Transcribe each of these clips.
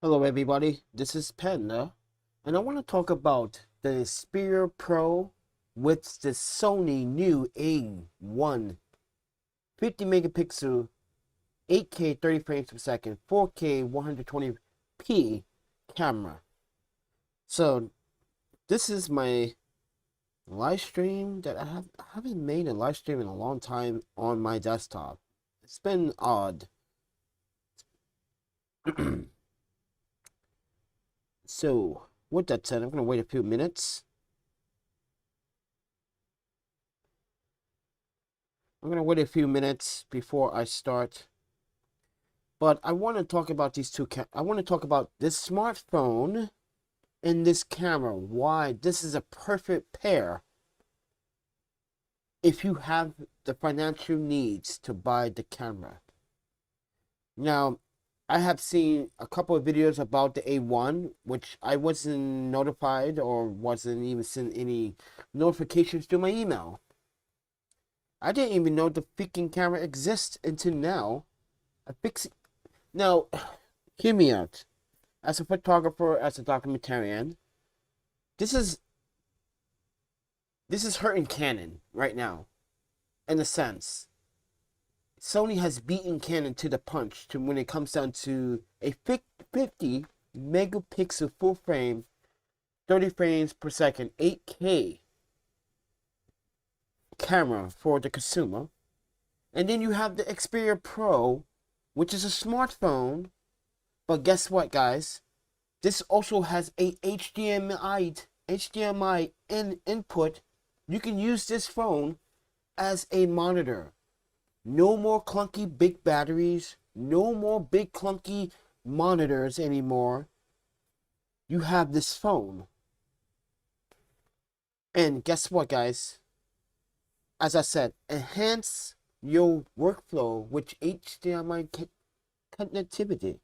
Hello everybody, this is Panda, and I want to talk about the Xperia Pro with the Sony new A1 50 megapixel 8K 30 frames per second 4K 120p camera. So this is my live stream that I haven't made a live stream in a long time on my desktop. It's been odd. So, with that said, I'm going to wait a few minutes. Before I start. But I want to talk about these two. I want to talk about this smartphone and this camera. Why this is a perfect pair if you have the financial needs to buy the camera. Now, I have seen a couple of videos about the A1, which I wasn't notified or wasn't even sent any notifications to my email. I didn't even know the freaking camera exists until now. Now, hear me out. As a photographer, as a documentarian, this is hurting Canon right now, in a sense. Sony has beaten Canon to the punch when it comes down to a 50 megapixel full frame, 30 frames per second, 8K camera for the consumer. And then you have the Xperia Pro, which is a smartphone. But guess what, guys? This also has a HDMI input. You can use this phone as a monitor. No more clunky big batteries. No more big clunky monitors anymore. You have this phone. And guess what, guys? As I said, enhance your workflow with HDMI connectivity.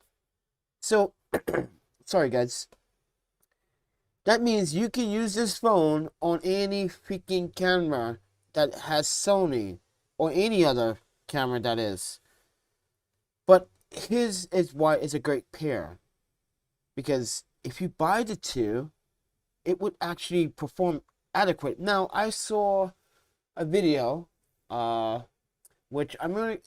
So, sorry guys. That means you can use this phone on any freaking camera that has Sony or any other camera that is. But his is why it's a great pair, because if you buy the two, it would actually perform adequate. Now I saw a video which I'm really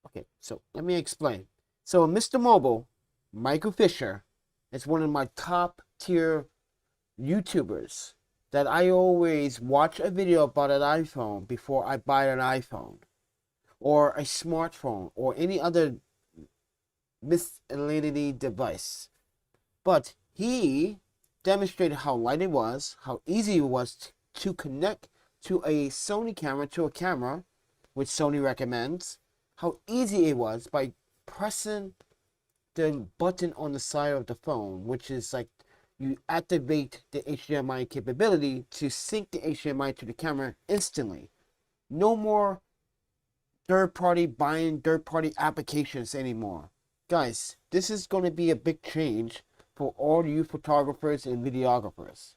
okay, so let me explain. So Mr. Mobile, Michael Fisher, is one of my top tier YouTubers that I always watch a video about an iPhone before I buy an iPhone or a smartphone or any other miscellaneous device. But he demonstrated how light it was, how easy it was to connect to a Sony camera, to a camera, which Sony recommends, how easy it was by pressing the button on the side of the phone, which is like you activate the HDMI capability to sync the HDMI to the camera instantly. No more third-party buying third-party applications anymore. Guys, this is going to be a big change for all you photographers and videographers.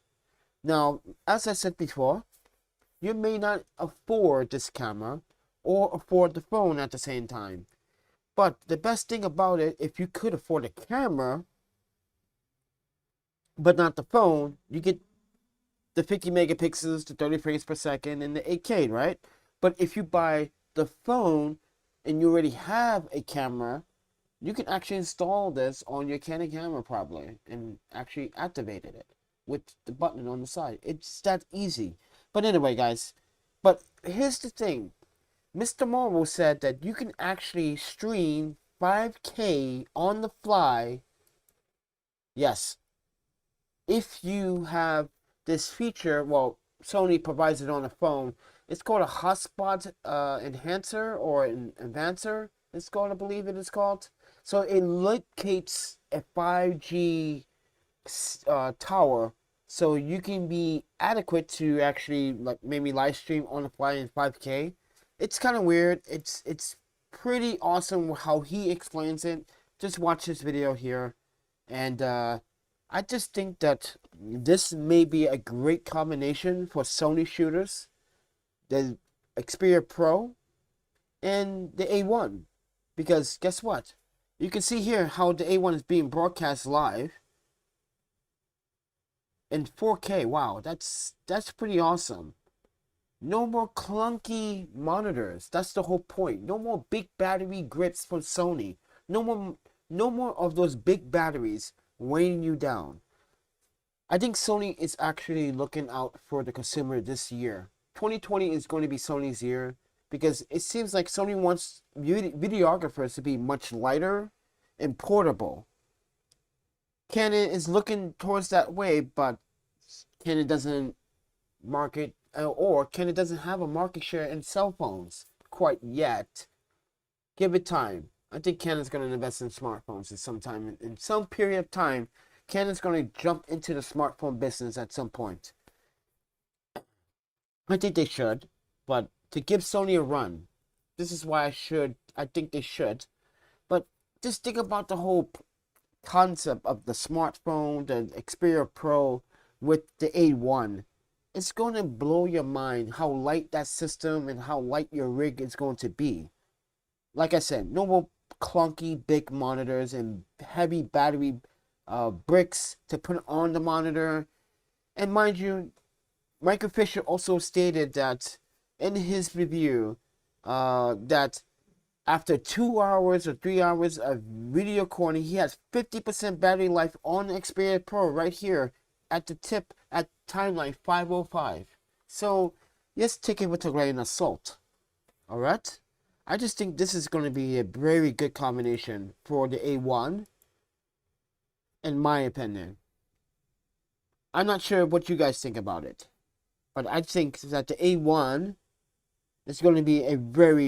Now, as I said before, you may not afford this camera or afford the phone at the same time. But the best thing about it, if you could afford a camera, but not the phone, you get the 50 megapixels, the 30 frames per second, and the 8K, right? But if you buy the phone and you already have a camera, you can actually install this on your Canon camera probably and actually activate it with the button on the side. It's that easy. But anyway, guys, but here's the thing. Mr. Mobile said that you can actually stream 5K on the fly. Yes. If you have this feature, well, Sony provides it on the phone. It's called a hotspot enhancer or an advancer. It's called, I believe it is called. So it locates a 5G tower, so you can be adequate to actually like maybe live stream on the fly in 5K. It's kind of weird. It's pretty awesome how he explains it. Just watch this video here, and I just think that this may be a great combination for Sony shooters, the Xperia Pro, and the A1, because guess what? You can see here how the A1 is being broadcast live in 4K. Wow, that's pretty awesome. No more clunky monitors. That's the whole point. No more big battery grips from Sony. No more of those big batteries weighing you down. I think Sony is actually looking out for the consumer this year. 2020 is going to be Sony's year because it seems like Sony wants videographers to be much lighter and portable. Canon is looking towards that way, but Canon doesn't market, or Canon doesn't have a market share in cell phones quite yet. Give it time. I think Canon's going to invest in smartphones at some time. In some period of time, Canon's going to jump into the smartphone business at some point. I think they should, but to give Sony a run, this is why I think they should. But just think about the whole concept of the smartphone, the Xperia Pro with the A1. It's going to blow your mind how light that system and how light your rig is going to be. Like I said, no more clunky big monitors and heavy battery bricks to put on the monitor. And mind you, Michael Fisher also stated that in his review that after 2 hours or 3 hours of video recording, he has 50% battery life on the Xperia Pro right here at the tip at timeline 505. So let's take it with a grain of salt. Alright? I just think this is going to be a very good combination for the A1, in my opinion. I'm not sure what you guys think about it, but I think that the A1 is going to be a very